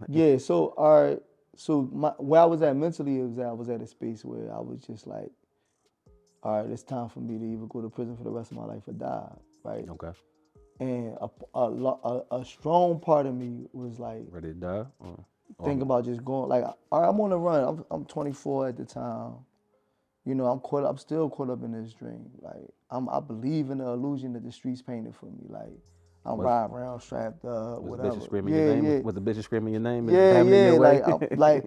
Yeah, so all right, so where I was at mentally is that I was at a space where I was just like, all right, it's time for me to either go to prison for the rest of my life or die, right? Okay. And a strong part of me was like Ready to die? thinking about just going like, all right, I'm on the run. I'm 24 at the time. You know, I'm still caught up in this dream. Like I believe in the illusion that the streets painted for me. Like I'm was riding around strapped up, was the whatever. bitch screaming your Yeah, name? yeah. Was the bitch screaming your name and Yeah, having it your yeah, way?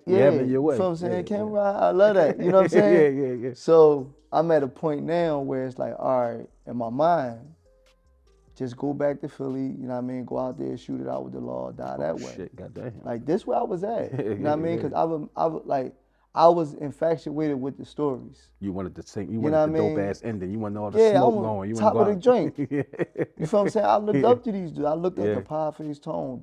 yeah, You having it you your feel way? what I'm saying? Yeah, Can't ride. I love that. You know what I'm yeah, saying? yeah, yeah. So I'm at a point now where it's like, all right, in my mind, just go back to Philly. You know what I mean? Go out there, shoot it out with the law, die that way. Shit, goddamn. Like this where I was at. Yeah, You know what I mean? yeah. Because I was infatuated with the stories. You wanted to sing. You You know wanted what the I dope mean? ass ending. You wanted all the Yeah, I smoke was going. You want to top go of the out. joint. Yeah. You feel what I'm saying? I looked up to these dudes. I looked Yeah. at the pie face tone,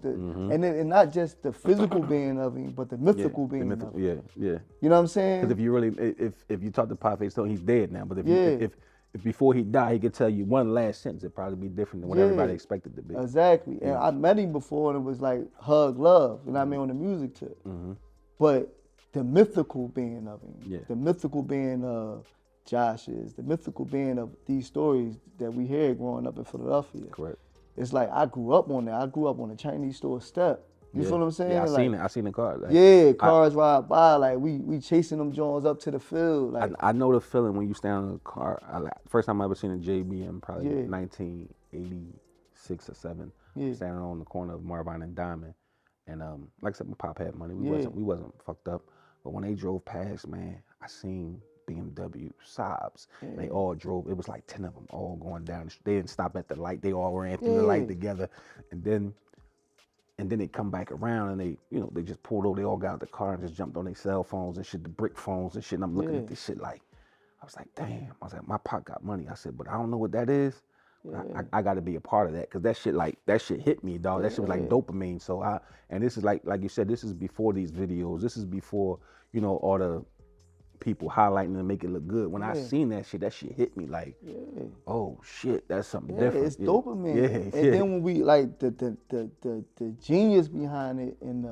and not just the physical being of him, but the mythical being of him. Yeah, yeah. You know what I'm saying? Because if you really, if you talk to Pop Stone, he's dead now. But if Yeah. you, if before he died, he could tell you one last sentence, it'd probably be different than what everybody expected to be. Exactly. And I met him before, and it was like hug love. You know what I mean, on the music tip. But the mythical being of him, the mythical being of Josh's, the mythical being of these stories that we hear growing up in Philadelphia. Correct. It's like I grew up on that. I grew up on a Chinese store step. You feel what I'm saying? Yeah, I like, seen it. I seen the car. Like, yeah, cars ride by. Like we chasing them Jones up to the field. Like I know the feeling when you stand in the car. First time I ever seen a JBM, probably Yeah. 1986 or 7. Yeah. Standing on the corner of Marvine and Diamond, and like I said, my pop had money. Yeah. We wasn't fucked up. But when they drove past, man, I seen BMW Saabs. They all drove. It was like 10 of them all going down. They didn't stop at the light. They all ran through the light together, and then they come back around and they, you know, they just pulled over. They all got out the car and just jumped on their cell phones and shit, the brick phones and shit. And I'm looking at this shit like, I was like, damn. I was like, my pop got money. I said, but I don't know what that is. But I got to be a part of that because that shit hit me, dog. That shit was like dopamine. So and this is like you said, this is before these videos. This is before, you know, all the people highlighting and make it look good. When I seen that shit hit me like, oh shit, that's something different. It's dopamine. Yeah, and then when we like the genius behind it and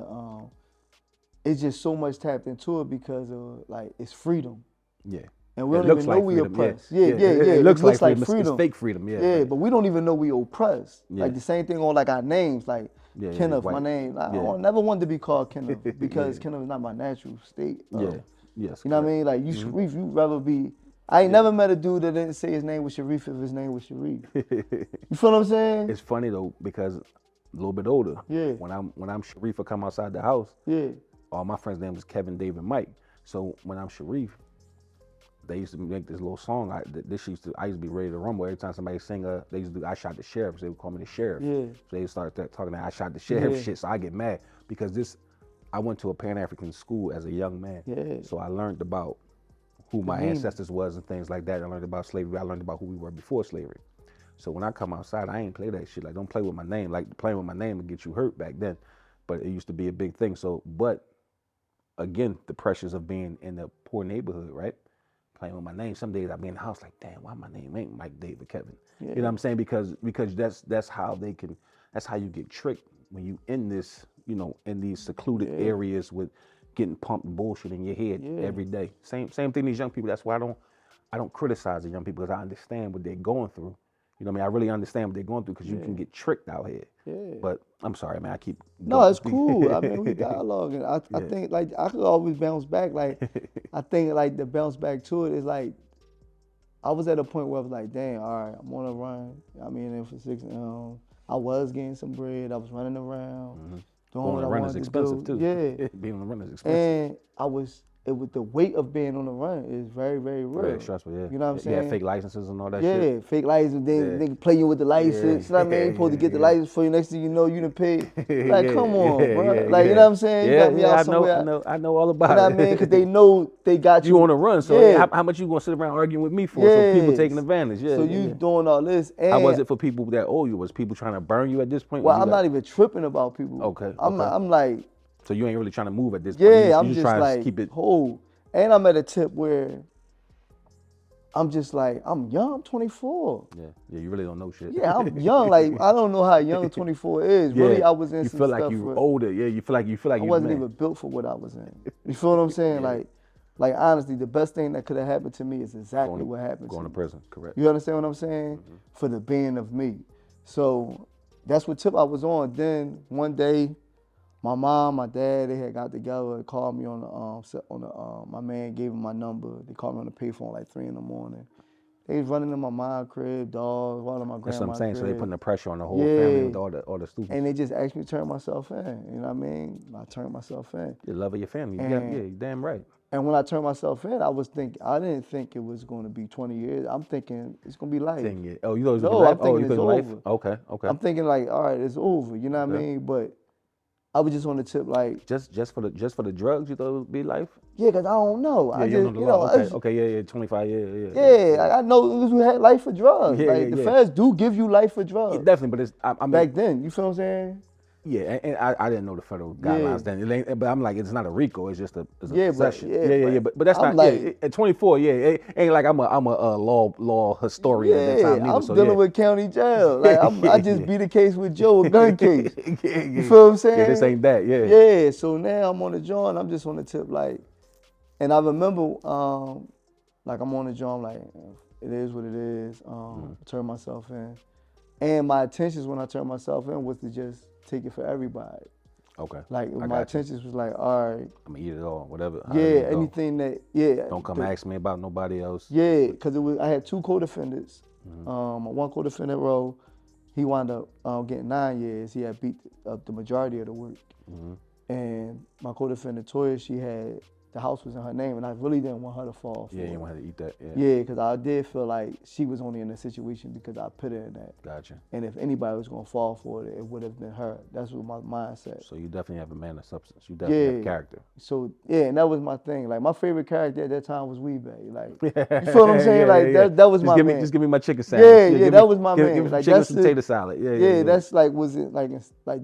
it's just so much tapped into it because of like it's freedom. Yeah. And we don't even know we oppressed. Yeah. It looks like freedom. It's fake freedom, Yeah, but we don't even know we oppressed. Like the same thing on like our names, like Kenneth, my name. I never wanted to be called Kenneth because Kenneth is not my natural state. Yes. You know what I mean? Like you Sharif, you'd rather be. I ain't never met a dude that didn't say his name was Sharif if his name was Sharif. You feel what I'm saying? It's funny though because a little bit older. Yeah. When I'm Sharif, I come outside the house. Yeah. All my friends' names is Kevin, David, Mike. So when I'm Sharif, they used to make this little song. I used to be ready to rumble every time somebody sing. They used to do I shot the sheriff. So they would call me the sheriff. Yeah. So they start talking that I shot the sheriff shit. So I get mad because I went to a Pan-African school as a young man. Yeah. So I learned about who my ancestors was and things like that. I learned about slavery. I learned about who we were before slavery. So when I come outside, I ain't play that shit. Like, don't play with my name. Like, playing with my name would get you hurt back then. But it used to be a big thing. So, but again, the pressures of being in a poor neighborhood, right? Playing with my name. Some days I be in the house like, damn, why my name ain't Mike, David, Kevin? You know what I'm saying? Because that's how you get tricked when you in this, you know, in these secluded areas with getting pumped bullshit in your head every day. Same thing these young people. That's why I don't criticize the young people because I understand what they're going through. You know what I mean? I really understand what they're going through because you can get tricked out here. Yeah. But I'm sorry, man. I keep No, it's cool. I mean, we dialogue, and I think like I could always bounce back. Like I think like the bounce back to it is like I was at a point where I was like, damn, all right, I'm on a run. I mean, in for 6. I was getting some bread. I was running around. Doing what I run wanted is to expensive do. too. Yeah, being on the run is expensive. and the weight of being on the run is very, very real. Very stressful, yeah. You know what I'm saying? You had fake licenses and all that shit. Yeah, fake license. Then they play you with the license. You know what I mean? You're supposed to get the license for you. Next thing you know, you done paid. Like, come on, bro. Like, you know what I'm saying? You got me out somewhere. I know all about it. You know what I mean? Because they know they got you. You on the run, so how much you gonna sit around arguing with me for? So people taking advantage. Yeah. So you doing all this. And how was it for people that owe you? Was people trying to burn you at this point? Well, I'm not even tripping about people. Okay. I'm like. So you ain't really trying to move at this point. Yeah, I'm just just trying like to keep it. hold. And I'm at a tip where I'm just like, I'm young, I'm 24. Yeah, you really don't know shit. Yeah, I'm young. Like, I don't know how young 24 is. Yeah, Really, I was in you some feel like stuff you where older. Yeah, you feel like I you wasn't man. even built for what I was in. You feel what I'm saying? Yeah. Like honestly, the best thing that could have happened to me is exactly what happened to Going to me. prison, correct. You understand what I'm saying? For the being of me. So that's what tip I was on. Then one day, my mom, my dad, they had got together and called me on the my man gave him my number. They called me on the payphone like 3 a.m. They was running in my mom crib, dogs, one of my That's what I'm grandma's saying. crib. So they putting the pressure on the whole family with all the students. And they just asked me to turn myself in. You know what I mean? I turned myself in. The love of your family. Yeah, you're damn right. And when I turned myself in, I didn't think it was going to be 20 years. I'm thinking it's going to be life. 10 years. Oh, you thought it was No, life? I'm thinking it's life? over. Okay. I'm thinking like, all right, it's over. You know what I mean? But I was just on the tip like just for the drugs, you thought it would be life? Yeah, because I don't know. Yeah, I you just, don't know the law. Okay, 25 years. Yeah. Like I know who had life for drugs. The feds do give you life for drugs. Yeah, definitely, but it's I mean, back then. You feel what I'm saying? Yeah, and I didn't know the federal guidelines then. It ain't, but I'm like, it's not a RICO. It's just a possession. But that's not like at 24. Yeah, it ain't like I'm a law historian at that time. I'm dealing with county jail. Like I just beat a case with Joe, a gun case. You feel what I'm saying? Yeah, this ain't that. Yeah. Yeah. So now I'm on the joint. I'm just on the tip like, and I remember like I'm on the joint like it is what it is. Turn myself in, and my intentions when I turned myself in was to just take it for everybody. Okay. Like my intentions was like, all right, I'm gonna eat it all, whatever. Anything that Don't come ask me about nobody else. Yeah, because I had 2 co-defendants. One co-defendant role, he wound up getting 9 years. He had beat up the majority of the work. And my co-defendant Toya, she had the house was in her name, and I really didn't want her to fall for it. Yeah, you didn't want her to eat that. Yeah, because I did feel like she was only in the situation because I put her in that. Gotcha. And if anybody was gonna fall for it, it would have been her. That's what my mindset. So you definitely have a man of substance. You definitely have character. So and that was my thing. Like my favorite character at that time was Weebay. Like you feel what I'm saying? That was my man. Just give me my chicken sandwich. Yeah, that was my man. Give me like chicken that's potato salad. Yeah. That's like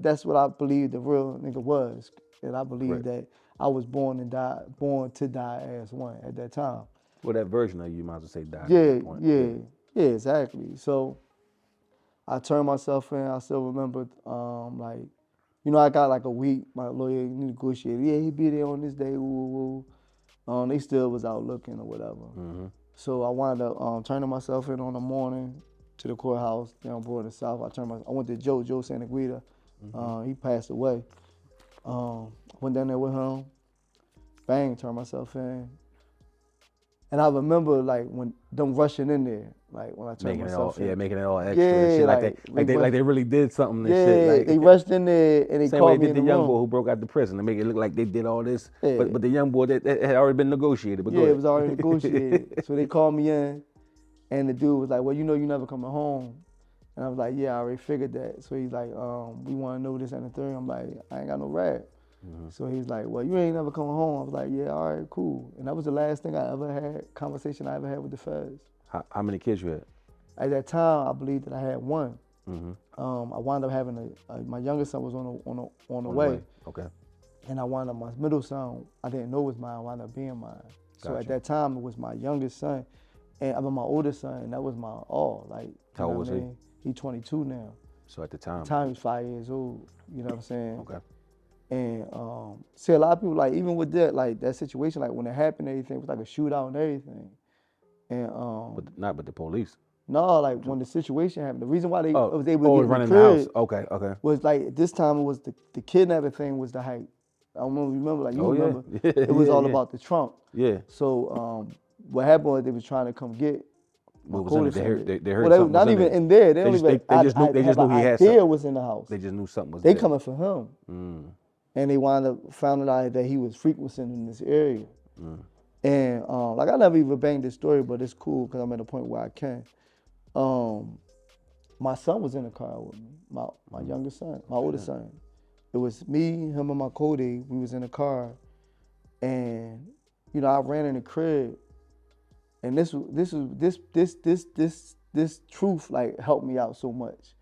that's what I believe the real nigga was, and I believe that I was born to die as one at that time. Well, that version of you might as well say died. Yeah, exactly. So I turned myself in. I still remember, I got like a week. My lawyer negotiated. Yeah, he'd be there on this day. They still was out looking or whatever. So I wound up turning myself in on the morning to the courthouse down Broad and South. I went to Joe Santa Guida. He passed away. Went down there with him, bang, turned myself in. And I remember like when them rushing in there, like when I turned myself in. Yeah, making it all extra and shit. Like they really did something and shit. Like, they rushed in there and they called me in the room. Same way they did the young boy who broke out the prison to make it look like they did all this. But the young boy, that had already been negotiated. But it was already negotiated. So they called me in and the dude was like, well, you never coming home. And I was like, yeah, I already figured that. So he's like, we want to know this and the third. I'm like, I ain't got no rap. So he's like, well, you ain't never coming home. I was like, yeah, all right, cool. And that was the last thing I ever had, conversation I ever had with the feds. How many kids you had? At that time, I believe that I had one. I wound up having my youngest son was on the way. Okay. And I wound up, my middle son, I didn't know was mine, wound up being mine. So at that time, it was my youngest son, and I mean my oldest son, and that was my all. Like, how old was he? He's 22 now. So at the time? He was 5 years old, you know what I'm saying? Okay. And see, a lot of people, like, even with that, like, that situation, like, when it happened, everything, it was like a shootout and everything. And but not with the police. No, like, when the situation happened, the reason why they was able to get running in the house. Okay. Was, like, this time it was the kidnapping thing was the hype. I don't know if you remember, like, remember. Yeah. It was all about the Trump. Yeah. So what happened was they was trying to come get what was in it? They heard well, something not even in there. They just knew he had something. Was in the house. They just knew something was there. They coming for him. And they found out that he was frequenting in this area. And like, I never even banged this story, but it's cool because I'm at a point where I can. My son was in the car with me, my youngest son, my oldest son. It was me, him, and my co-day. We was in the car, and I ran in the crib, and this truth like helped me out so much,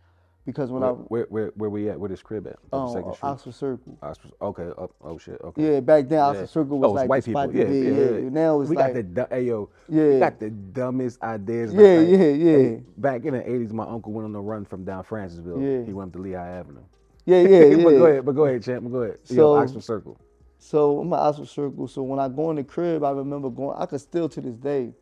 because when where we at? Where this crib at? Oxford Circle. Oxford. Okay. Oh shit. Okay. Yeah, back then Oxford Circle was like white the spot people. to be. Yeah. Now it's we like got the yeah. we got the dumbest ideas. Yeah, like, yeah. Back in the 80s, my uncle went on a run from down Francisville. Yeah. He went up to Lehigh Avenue. Yeah. But go ahead, champ. Go ahead. So Oxford Circle. So I'm at Oxford Circle. So when I go in the crib, I remember going. I could still to this day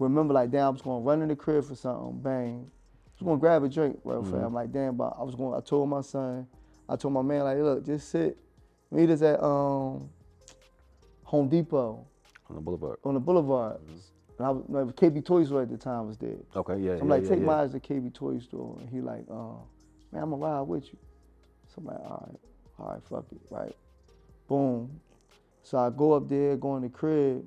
remember like, damn, I was going to run in the crib for something. Bang. I was going to grab a drink, real fast. I'm like, damn, but I told my son, I told my man, like, look, just sit. Meet us at Home Depot. On the boulevard. On the boulevard. And I was, KB Toy Store at the time was there. Okay, yeah. So I'm like, take my eyes to KB Toy Store. And he like, man, I'm going to ride with you. So I'm like, all right, fuck it, right? Boom. So I go up there, go in the crib.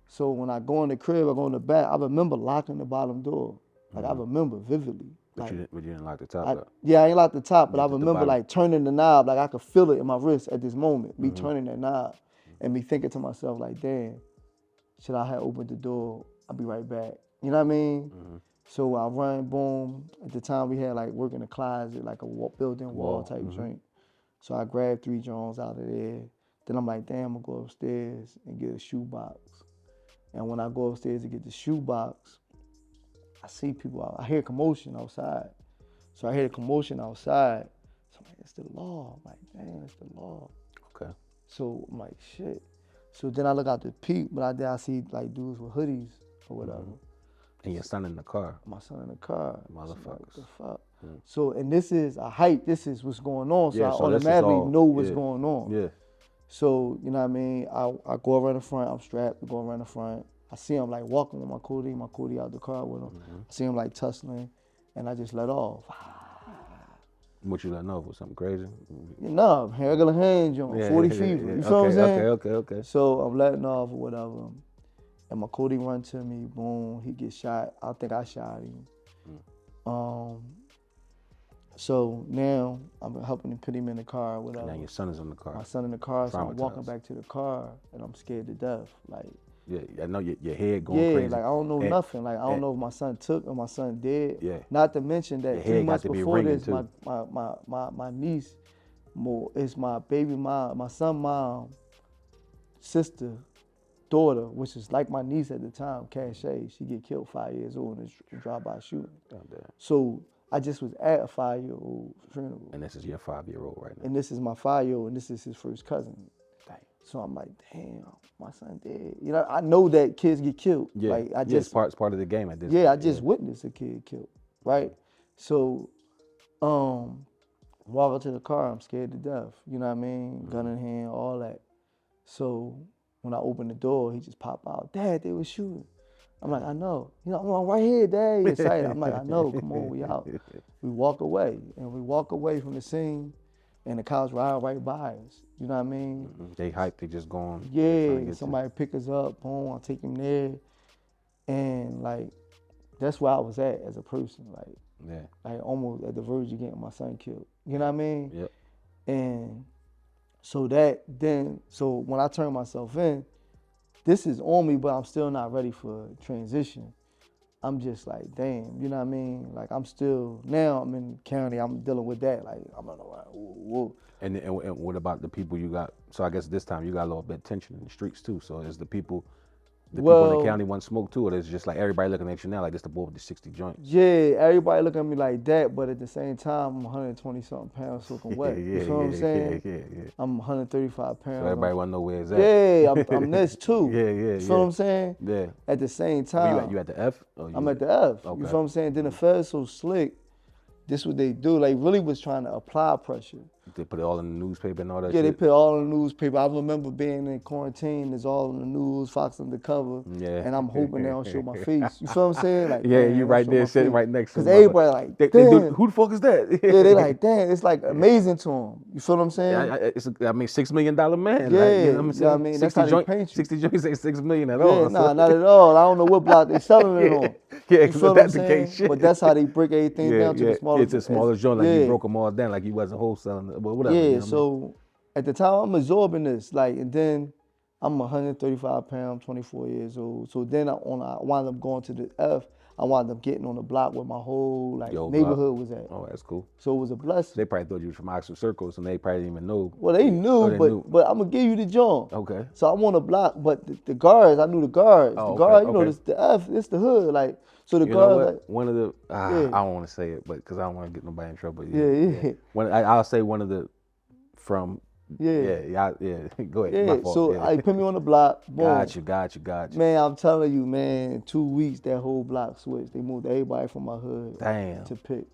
So when I go in the crib, I go in the back. I remember locking the bottom door. Like I remember vividly. But like, you didn't lock the top up. Yeah, I ain't locked the top, but I remember like turning the knob. Like I could feel it in my wrist at this moment. Me turning that knob and me thinking to myself like, damn, should I have opened the door? I'll be right back. You know what I mean? So I run, boom. At the time we had like work in the closet, like a built-in wall type drink. So I grabbed 3 Jones out of there. Then I'm like, damn, I'm gonna go upstairs and get a shoebox. And when I go upstairs to get the shoebox, I see people out. I hear commotion outside. So I hear the commotion outside. So I'm like, it's the law. I'm like, damn, it's the law. Okay. So I'm like, shit. So then I look out the peak, but I see like dudes with hoodies or whatever. And your son in the car. My son in the car. Motherfuckers. Like, what the fuck? So, and this is a hype. This is what's going on. So I so automatically know what's going on. Yeah. So, you know what I mean? I go around the front. I'm strapped to go around the front. I see him like walking with my Cody out the car with him. I see him like tussling, and I just let off. What you letting off? Was something crazy? No, regular hand joint, 40 fever. You feel what I'm saying? Okay. So I'm letting off or whatever. And my Cody run to me, boom, he gets shot. I think I shot him. So now I'm helping him put him in the car or whatever. And now your son is in the car. My son in the car, so I'm walking back to the car and I'm scared to death. Like, yeah, I know your head going crazy. Yeah, like I don't know nothing. Like I don't know if my son took or my son dead. Yeah. Not to mention that 3 months before this, too. my niece, it's my baby mom, my son mom, sister, daughter, which is like my niece at the time, Cache, she get killed 5 years old in a drive-by shooting. Oh, damn. So I just was at a 5-year-old funeral. And this is your 5-year-old right now. And this is my 5-year-old, and this is his first cousin. Dang. So I'm like, damn, my son dead. You know, I know that kids get killed. Yeah, like I it's part of the game at this point. Yeah, I just witnessed a kid killed, right? So, walk up to the car, I'm scared to death. You know what I mean? Gun in hand, all that. So when I open the door, he just pop out. Dad, they was shooting. I'm like, I know. You know, I'm right here, Dad. He's excited. I'm like, I know. Come on, we out. We walk away, and we walk away from the scene, and the cops ride right by us. You know what I mean? They hype. They just going. Yeah. Somebody pick us up. Boom. I take him there, and like, that's where I was at as a person. Like almost at the verge of getting my son killed. You know what I mean? Yep. And so when I turn myself in, this is on me, but I'm still not ready for transition. I'm just like, damn, you know what I mean? Like I'm in the county, I'm dealing with that. Like, I'm like, whoa. And what about the people you got? So I guess this time you got a little bit of tension in the streets too. So is the people in the county want smoke too, or is just like everybody looking at you now like this the boy with the 60 joints? Yeah, everybody looking at me like that, but at the same time, I'm 120 something pounds soaking wet. You feel what I'm saying? Yeah. I'm 135 pounds. So everybody want to know where it's at. Yeah, I'm this too. Yeah. You feel what I'm saying? Yeah. At the same time. You at the F? I'm at the F. Okay. You feel what I'm saying? Then the feds so slick. This what they do. Like really was trying to apply pressure. They put it all in the newspaper and all that Yeah, shit? they put it all in the newspaper. I remember being in quarantine. It's all in the news, Fox Undercover. Yeah. And I'm hoping they don't show my face. You feel what I'm saying? Like, yeah, you right there sitting right next to them. Because everybody like, they do, who the fuck is that? Yeah, they like, damn, it's like amazing to them. You feel what I'm saying? I mean, $6 million man. Yeah, like, you know what I'm saying? I mean, that's how they paint you. 60 joints ain't $6 million at all. Yeah, nah, not at all. I don't know what block they selling it on. Yeah, because that's the case. But that's how they break everything down to the smallest. It's the smallest joint, like you broke them all down, like you wasn't wholesaling, but whatever. Yeah, you know so at the time I'm absorbing this, like, and then I'm 135 pounds, 24 years old. So then I wound up going to the F. I wound up getting on the block where my whole neighborhood was at. Oh, that's cool. So it was a blessing. They probably thought you was from Oxford Circles, and they probably didn't even know. Well, they knew, but I'm gonna give you the joint. Okay. So I'm on the block, but the guards, I knew the guards. Oh, the guards, okay, you know, the F, it's the hood. Like, so the you guards, know what? like, One of the, yeah. I don't want to say it, but because I don't want to get nobody in trouble. Yeah. I'll say one of the from. Yeah. Go ahead. Yeah. My fault. So I put me on the block. Boom. Got you. Man, I'm telling you, man. In 2 weeks, that whole block switched. They moved everybody from my hood. Damn. To pick.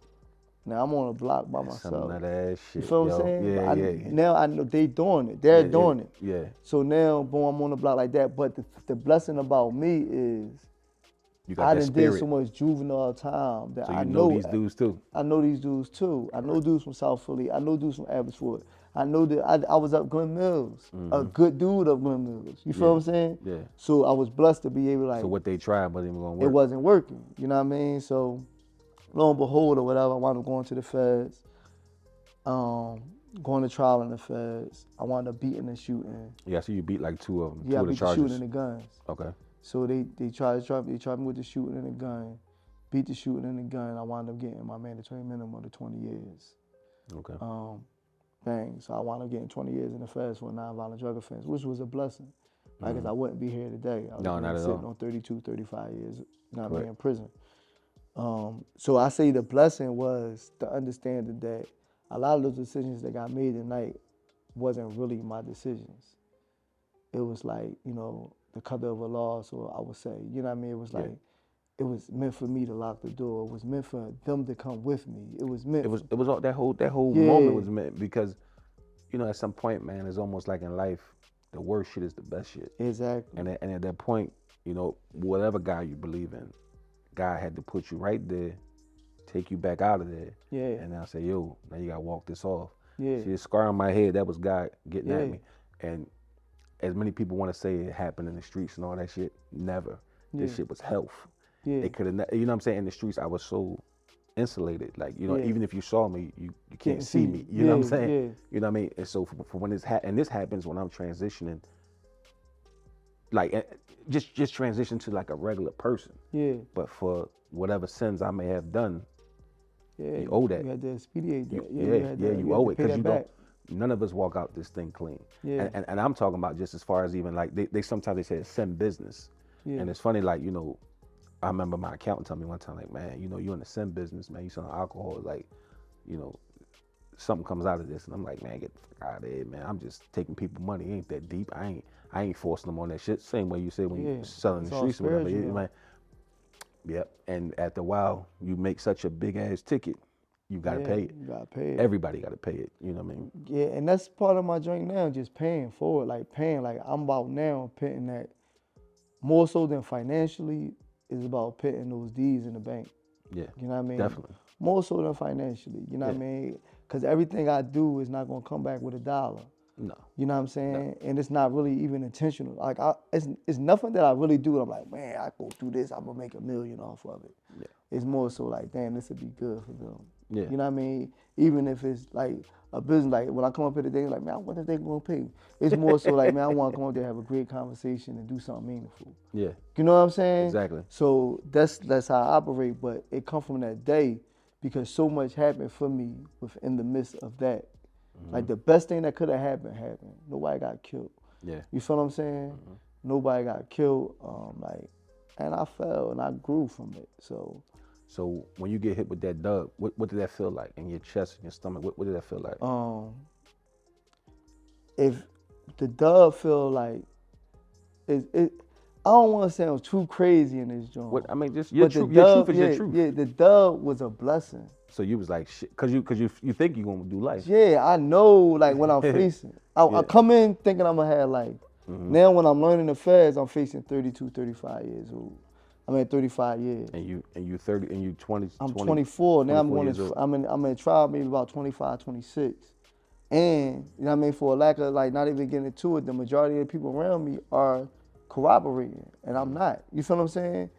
Now I'm on a block by myself. Some of that shit. You feel what I'm saying? Yeah. Now I know they doing it. They're doing it. Yeah. So now, boom, I'm on the block like that. But the blessing about me is I done did so much juvenile time that I know these dudes too. I know these dudes too. I know dudes from South Philly. I know dudes from Abbotsford. I know that I was up Glen Mills, a good dude up Glen Mills. You feel what I'm saying? Yeah. So I was blessed to be able to So what they tried wasn't even gonna work. It wasn't working. You know what I mean? So lo and behold or whatever, I wound up going to the feds, going to trial in the feds. I wound up beating and shooting. Yeah, so you beat like two of them. Yeah, two I beat the shooting and the guns. Okay. So they tried me with the shooting and the gun, beat the shooting and the gun. I wound up getting my mandatory minimum of 20 years. Okay. Bang. So I wound up getting 20 years in the feds for a nonviolent drug offense, which was a blessing. Because I wouldn't be here today. I was sitting on 32, 35 years, not being in prison. So I say the blessing was the understanding that a lot of those decisions that got made tonight wasn't really my decisions. It was like, you know, the color of a law, so I would say, you know what I mean? It was like, it was meant for me to lock the door. It was meant for them to come with me. It was meant. It was all that whole moment was meant because, you know, at some point, man, it's almost like in life, the worst shit is the best shit. Exactly. And at that point, you know, whatever God you believe in, God had to put you right there, take you back out of there. Yeah. And I say, yo, now you gotta walk this off. Yeah. See, the scar on my head, that was God getting at me. And as many people want to say it happened in the streets and all that shit, never. This shit was health. Yeah. It could have, you know what I'm saying? In the streets, I was so insulated. Like, you know, even if you saw me, you can't see me. You know what I'm saying? Yeah. You know what I mean? And so for when this this happens when I'm transitioning, like just transition to like a regular person. Yeah. But for whatever sins I may have done, you owe that. You had to expedite that. You owe it because you don't. None of us walk out this thing clean. Yeah. And I'm talking about just as far as even like they sometimes they say it's sin business. Yeah. And it's funny, like, you know, I remember my accountant telling me one time, like, man, you know, you're in the sin business, man. You selling alcohol, like, you know, something comes out of this. And I'm like, man, get the fuck out of here, man. I'm just taking people money. It ain't that deep. I ain't forcing them on that shit. Same way you say when you're selling the streets or whatever. Man. Yep. And after a while, you make such a big ass ticket, you gotta pay it. You gotta pay it. Everybody gotta pay it. You know what I mean? Yeah, and that's part of my joint now, just paying for it. Like paying, like I'm about now putting that more so than financially is about putting those D's in the bank. Yeah. You know what I mean? Definitely. More so than financially. You know what I mean? Because everything I do is not gonna come back with $1. No. You know what I'm saying? No. And it's not really even intentional. Like it's nothing that I really do. I'm like, man, I go through this, I'm gonna make $1 million off of it. Yeah. It's more so like, damn, this would be good for them. Yeah. You know what I mean? Even if it's like a business, like when I come up here today, like, man, I wonder if they gonna pay me. It's more so like, man, I want to come up there, have a great conversation, and do something meaningful. Yeah. You know what I'm saying? Exactly. So that's how I operate, but it come from that day because so much happened for me within the midst of that. Mm-hmm. Like the best thing that could have happened. Nobody got killed. Yeah. You feel what I'm saying? Mm-hmm. Nobody got killed. And I fell and I grew from it. So when you get hit with that dub, what did that feel like in your chest and your stomach? What did that feel like? If the dub feel like I don't want to sound too crazy in this joint. I mean, just your truth is your truth. Yeah, the dub was a blessing. So you was like, shit, cause you think you're gonna do life. Yeah, I know. Like when I'm facing, I come in thinking I'm gonna have life. Mm-hmm. Now when I'm learning the feds, I'm facing 32, 35 years old. I mean 35 years. And you 30 and you 20. I'm 24 now. I'm in trial maybe about 25, 26. And you know what I mean, for a lack of like not even getting into it, the majority of the people around me are corroborating, and I'm not. You feel what I'm saying?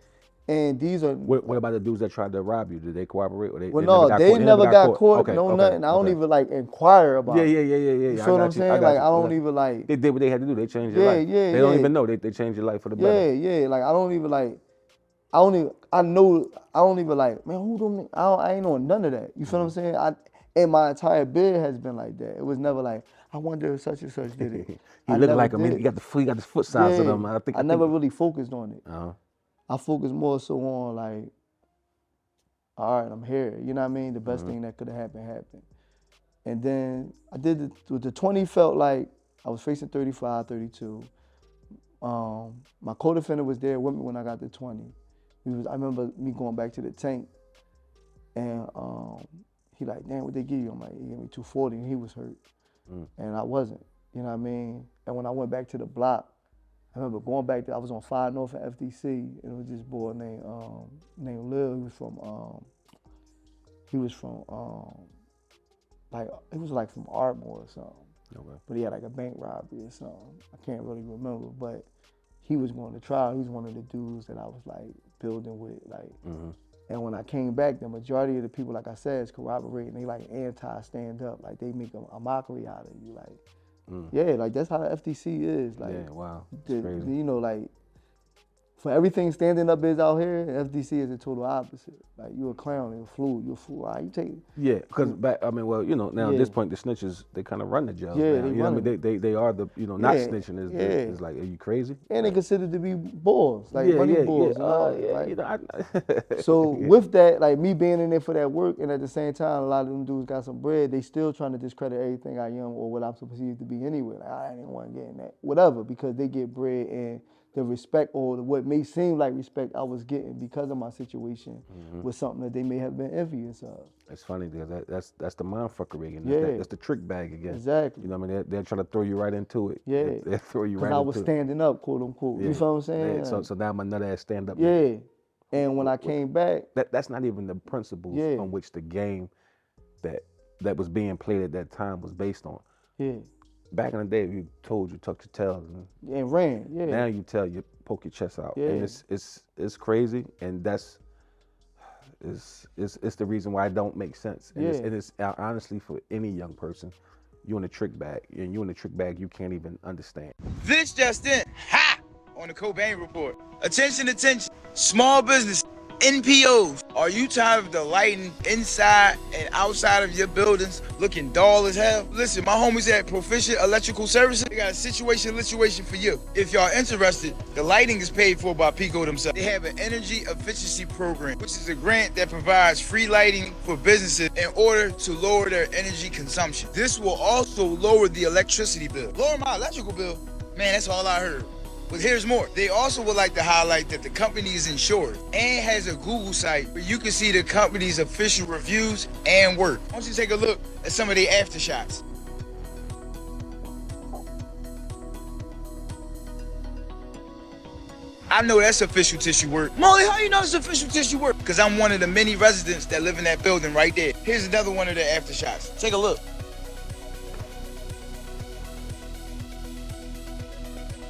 And these are What about the dudes that tried to rob you? Did they cooperate, or well, no, they never got caught. Okay, No, okay, nothing. I don't okay. even like inquire about. Yeah. You feel what I'm saying? Like I don't even like. They did what they had to do. They changed your life. Yeah. They don't even know. They changed your life for the better. Yeah. Like I don't even like. I don't even like. Man, who them? I ain't on none of that. You feel what I'm saying? And my entire bid has been like that. It was never like, I wonder if such and such did it. He looked like him. He got the foot size of them. I never really focused on it. Uh-huh. I focused more so on like, all right, I'm here. You know what I mean? The best thing that could have happened. And then I did with the 20 felt like I was facing 35, 32. My co-defendant was there with me when I got the 20. I remember me going back to the tank, and he like, damn, what they give you? I'm like, he gave me 240, and he was hurt, and I wasn't. You know what I mean? And when I went back to the block, I remember going back there. I was on 5 North at FDC, and it was this boy named Lil. He was from from Ardmore or something. Okay. But he had like a bank robbery or something. I can't really remember, but he was going to trial. He was one of the dudes that I was like building with, like. And when I came back, the majority of the people, like I said, is corroborating. They like anti-stand up, like they make a mockery out of you, like. Yeah, like that's how the FTC is, like. Yeah, wow, Crazy. You know, like for everything standing up is out here, FTC is the total opposite. Like you a clown, you're a fool, you take. Yeah, because now at this point the snitches they kind of run the jails. Yeah, now. they you know run what I mean? They are the not snitching is like, are you crazy? And they considered to be balls, like money balls. Yeah. So with that, like me being in there for that work, and at the same time, a lot of them dudes got some bread. They still trying to discredit everything I am or what I'm perceived to be anyway. Like I ain't want to get in that, whatever, because they get bread and the respect or what may seem like respect I was getting because of my situation was something that they may have been envious of. It's funny because that's the mind fuckery again. That's the trick bag again. Exactly. You know what I mean? They're trying to throw you right into it. Yeah. They throw you right into it. Because I was standing up, quote unquote. Yeah. You feel what I'm saying? Yeah. So now my nut ass stand up. Yeah. And when I came back, that's not even the principles on which the game that was being played at that time was based on. Yeah. Back in the day, you told you tuck your tail and ran. Yeah. Now you tell you poke your chest out. Yeah. And it's crazy, and it's the reason why it don't make sense. And it's honestly for any young person, you in a trick bag, and you in a trick bag you can't even understand. This just in, on the Cobain Report. Attention, small business. NPOs, are you tired of the lighting inside and outside of your buildings looking dull as hell? Listen, my homies at Proficient Electrical Services, they got a situation for you. If y'all interested, the lighting is paid for by Pico themselves. They have an energy efficiency program, which is a grant that provides free lighting for businesses in order to lower their energy consumption. This will also lower the electricity bill. Lower my electrical bill? Man, that's all I heard. But here's more. They also would like to highlight that the company is insured and has a Google site where you can see the company's official reviews and work. Why don't you take a look at some of their aftershots? I know that's official tissue work. Molly, how you know it's official tissue work? Because I'm one of the many residents that live in that building right there. Here's another one of their aftershots. Take a look.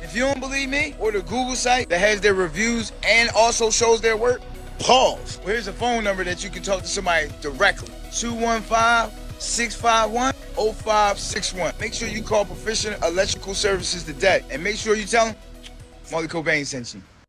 If you don't believe me, or the Google site that has their reviews and also shows their work, pause. Well, here's a phone number that you can talk to somebody directly. 215-651-0561. Make sure you call Proficient Electrical Services today. And make sure you tell them Molly Cobain sent you.